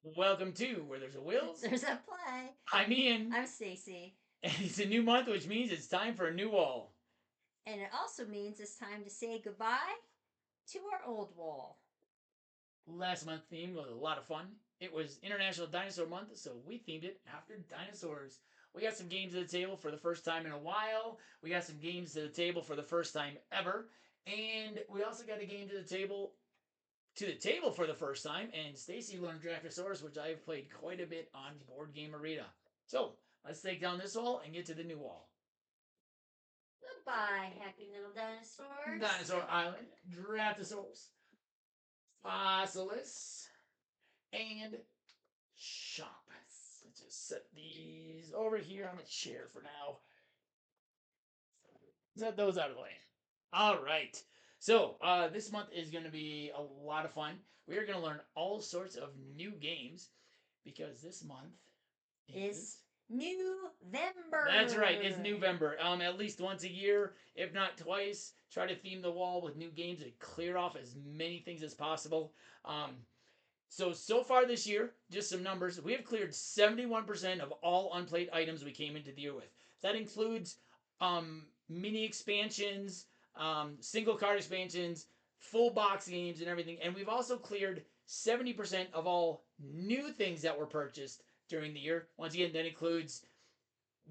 Welcome to Where There's a Will. There's a play. I'm Ian. I'm Stacey. And it's a new month, which means it's time for a new wall. And it also means it's time to say goodbye to our old wall. Last month's theme was a lot of fun. It was International Dinosaur Month, so we themed it after dinosaurs. We got some games at the table for the first time in a while. We got some games to the table for the first time ever. And we also got a game to the table for the first time, and Stacy learned Draftosaurus, which I've played quite a bit on Board Game Arena. So let's take down this wall and get to the new wall. Goodbye, happy little dinosaurs. Dinosaur Island, Draftosaurus, Fossilis, and Shop. Let's just set these over here on the chair for now. Set those out of the way. All right. So this month is going to be a lot of fun. We are going to learn all sorts of new games because this month is November. That's right. It's November. At least once a year, if not twice. Try to theme the wall with new games and clear off as many things as possible. So far this year, just some numbers. We have cleared 71% of all unplayed items we came into the year with. That includes mini expansions, single card expansions, full box games, and everything. And we've also cleared 70% of all new things that were purchased during the year. Once again, that includes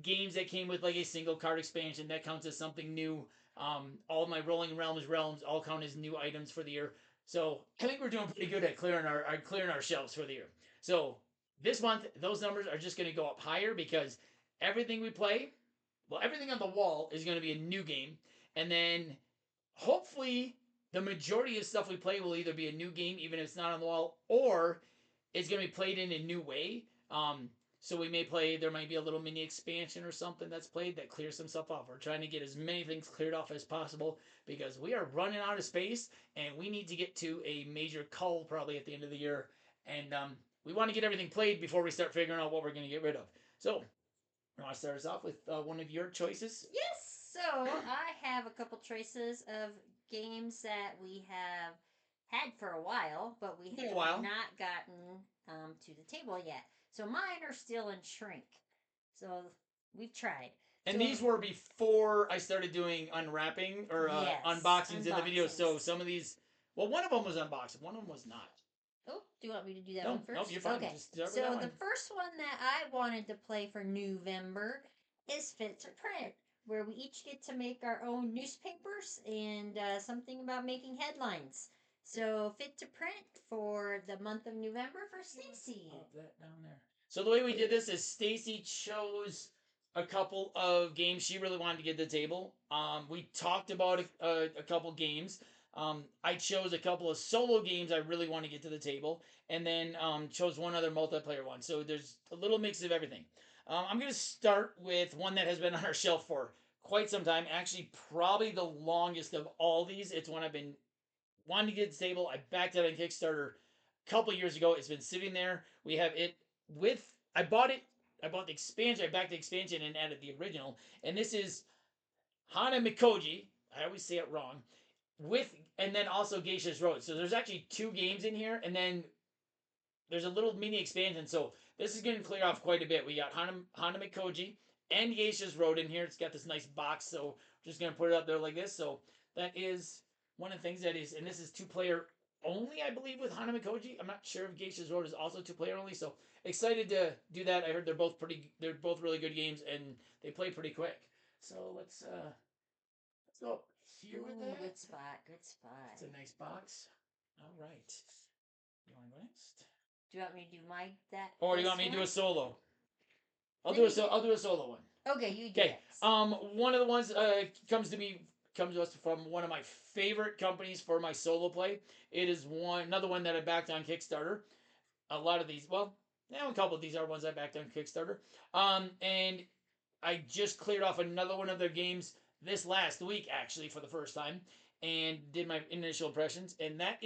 games that came with like a single card expansion that counts as something new. All of my Rolling realms all count as new items for the year. So I think we're doing pretty good at clearing our shelves for the year. So this month those numbers are just going to go up higher because everything we play, well, everything on the wall is going to be a new game, and then hopefully the majority of stuff we play will either be a new game, even if it's not on the wall, or it's going to be played in a new way. So we may play, there might be a little mini expansion or something that's played that clears some stuff off. We're trying to get as many things cleared off as possible because we are running out of space and we need to get to a major cull probably at the end of the year. And we want to get everything played before we start figuring out what we're going to get rid of. So, you want to start us off with one of your choices? Yes. So I have a couple choices of games that we have had for a while, but we have not gotten to the table yet. So mine are still in shrink. So we've tried. And So- these were before I started doing unwrapping or Yes, unboxings in the video. So unboxings. some of these, well, one of them was unboxed, one of them was not. Oh, do you want me to do that No, one first? nope, you're fine. Okay. Just start with So that the one. first one that I wanted to play for November is Fit to Print, where we each get to make our own newspapers and something about making headlines. So Fit to Print for the month of November for Stacy. Pop that down there. So the way we did this is Stacy chose a couple of games she really wanted to get to the table. We talked about a couple games. I chose a couple of solo games I really want to get to the table, and then chose one other multiplayer one. So there's a little mix of everything. I'm going to start with one that has been on our shelf for quite some time. Actually, probably the longest of all these. It's one I've been wanting to get to the table. I backed it on Kickstarter a couple years ago. It's been sitting there. We have it with. I bought it. I bought the expansion. I backed the expansion and added the original. And this is Hana Mikoji. I always say it wrong. With and then also Geisha's Road. So there's actually two games in here, and then there's a little mini expansion. So this is going to clear off quite a bit. We got Hana Mikoji and Geisha's Road in here. It's got this nice box, so we're just going to put it up there like this. So that is one of the things that is, and this is 2-player only, I believe, with Hana Mikoji. I'm not sure if Geisha's Road is also 2-player only. So excited to do that. I heard they're both really good games, and they play pretty quick. So let's go up here with that. Good spot. Good spot. It's a nice box. All right. You want to go next? Do you want me to do my that? Or do you want me to do a solo? I'll Let do a solo one. Okay, you do Okay. One of the ones comes to us from one of my favorite companies for my solo play. It is another one that I backed on Kickstarter. A lot of these, well, a couple of these are ones I backed on Kickstarter. And I just cleared off another one of their games this last week, actually, for the first time, and did my initial impressions. And that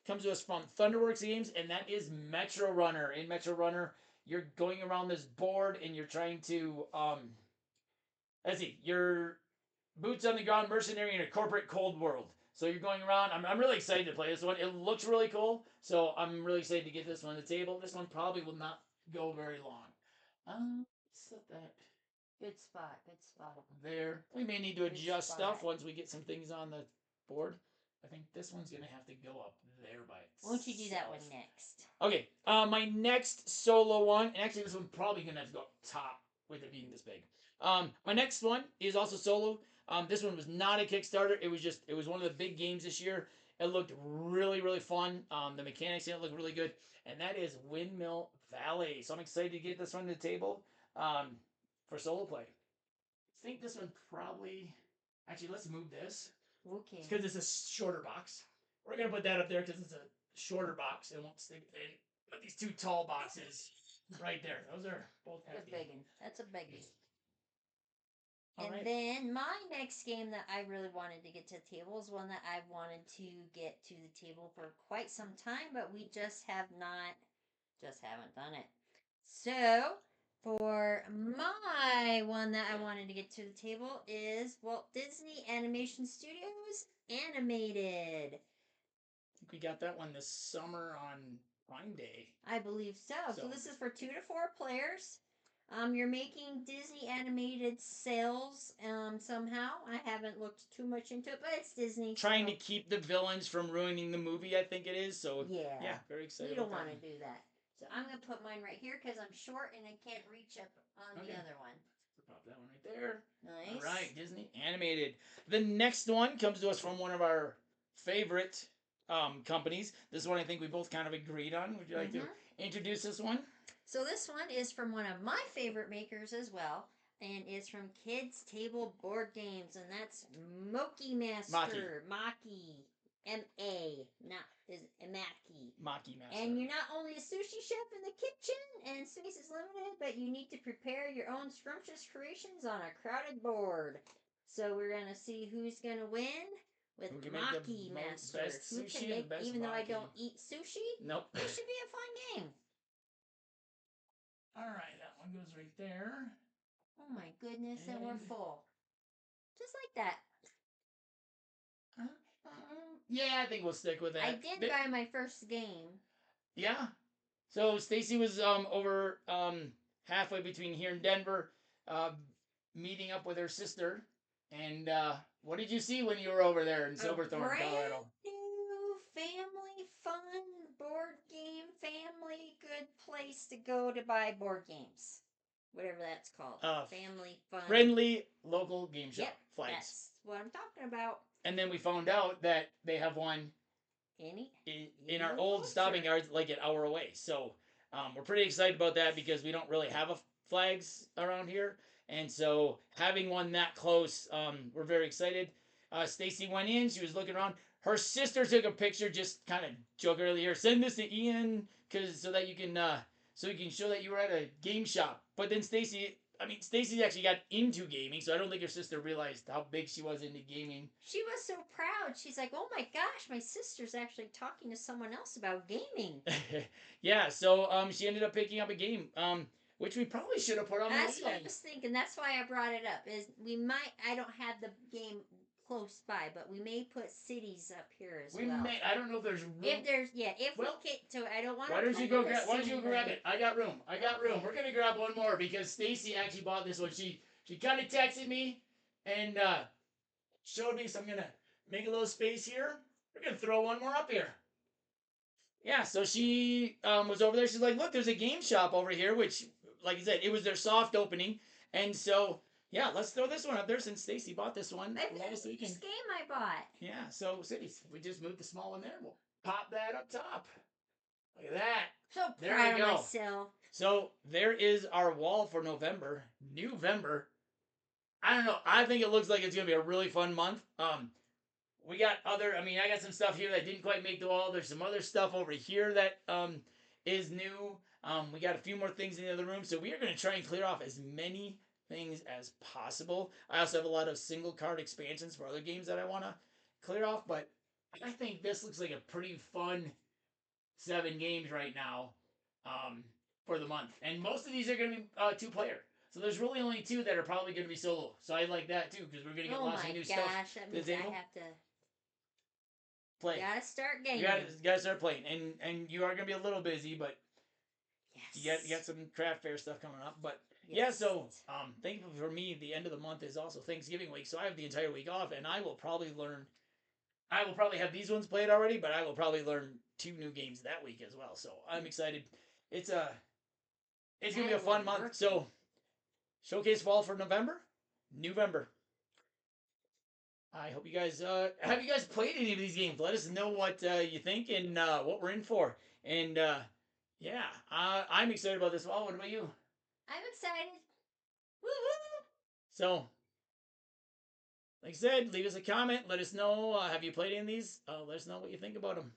comes to us from Thunderworks Games, and that is Metro Runner. In Metro Runner, you're going around this board and you're trying to let's see, you're boots on the ground mercenary in a corporate cold world. So you're going around. I'm really excited to play this one. It looks really cool. So I'm really excited to get this one on the table. This one probably will not go very long. Set that Good spot. Good spot. there. We may need to Good adjust stuff spot. once we get some things on the board. I think this one's gonna have to go up there by itself. Won't you do that one next? Okay. My next solo one, and actually this one probably gonna have to go up top with it being this big. My next one is also solo. This one was not a Kickstarter. It was one of the big games this year. It looked really fun. The mechanics in it look really good, and that is Windmill Valley. So I'm excited to get this one to the table for solo play. I think this one probably. Actually, let's move this. Okay. Because it's a shorter box. We're gonna put that up there because it's a shorter box. It won't stick. Put these two tall boxes right there. Those are both That's a heavy. big one. That's a big one. All And right. then my next game that I really wanted to get to the table is one that I've wanted to get to the table for quite some time, but we just haven't done it. So for my one that I wanted to get to the table is Walt Disney Animation Studios Animated. I think we got that one this summer on Prime Day. I believe so. So this is for 2 to 4 players. You're making Disney animated cells somehow. I haven't looked too much into it, but it's Disney. Trying to keep the villains from ruining the movie, I think it is. So yeah, very excited. We don't want to do that. So I'm gonna put mine right here because I'm short and I can't reach up on the other one. Pop that one right there. Nice. All right, Disney animated. The next one comes to us from one of our favorite companies. This one I think we both kind of agreed on. Would you like to introduce this one? So this one is from one of my favorite makers as well, and it's from Kids Table Board Games, and that's Moki Master. Maki. M-A, not is Maki. Maki Master. And you're not only a sushi chef in the kitchen, and space is limited, but you need to prepare your own scrumptious creations on a crowded board. So we're gonna see who's gonna win with Maki Master. Who can make? Even though I don't eat sushi, nope. It should be a fun game. All right, that one goes right there. Oh my goodness, and we're full. Just like that. Yeah, I think we'll stick with that. I did buy my first game. Yeah. So Stacey was over halfway between here and Denver, meeting up with her sister. And what did you see when you were over there in Silverthorne, Colorado? New family fun board game, family good place to go to buy board games. Whatever that's called. Family fun. Friendly local game shop. Yep, Flags. That's what I'm talking about. And then we found out that they have one in our old stopping yards like an hour away. So we're pretty excited about that because we don't really have a flags around here. And so having one that close, we're very excited. Stacey went in. She was looking around. Her sister took a picture, just kind of joking earlier. Send this to Ian so that you can show that you were at a game shop. But then Stacey actually got into gaming, so I don't think her sister realized how big she was into gaming. She was so proud. She's like, oh my gosh, my sister's actually talking to someone else about gaming. Yeah, so she ended up picking up a game, which we probably should have put on the That's what I was thinking. That's why I brought it up. I don't have the game close by, but we may put cities up here as well. I don't know if there's room. If we get to, I don't want to. Why don't you grab it? I got room. We're gonna grab one more because Stacey actually bought this one. She kind of texted me and showed me, so I'm gonna make a little space here. We're gonna throw one more up here. Yeah, so she was over there. She's like, look, there's a game shop over here, which, like I said, it was their soft opening, and so. Yeah, let's throw this one up there since Stacey bought this one last weekend. This game I bought. Yeah, so cities. We just moved the small one there. We'll pop that up top. Look at that. So proud of myself. So there is our wall for November. I don't know. I think it looks like it's gonna be a really fun month. We got I got some stuff here that didn't quite make the wall. There's some other stuff over here that is new. We got a few more things in the other room, so we are gonna try and clear off as many things as possible. I also have a lot of single card expansions for other games that I want to clear off, but I think this looks like a pretty fun 7 games right now for the month. And most of these are going to be 2-player. So there's really only 2 that are probably going to be solo. So I like that too because we're going to get lots of new stuff. Oh my gosh, that means I have to play. Gotta start gaming. You gotta start playing, and you are gonna be a little busy, but Yes. you got some craft fair stuff coming up. But Yes. yeah, so thankfully for me, the end of the month is also Thanksgiving week, so I have the entire week off, and I will probably learn. I will probably have these ones played already, but I will probably learn 2 new games that week as well. So I'm excited. It's gonna be a fun month. So showcase fall for November. I hope you guys have you guys played any of these games. Let us know what you think and what we're in for. And yeah, I'm excited about this. Well, what about you? I'm excited. Woohoo! So, like I said, leave us a comment. Let us know. Have you played any of these? Let us know what you think about them.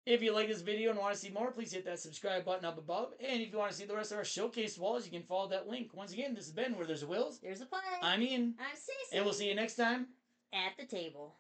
If you like this video and want to see more, please hit that subscribe button up above. And if you want to see the rest of our showcase walls, you can follow that link. Once again, this has been Where There's a Wills. There's a play. I'm Ian. I'm Stacey. And we'll see you next time at the table.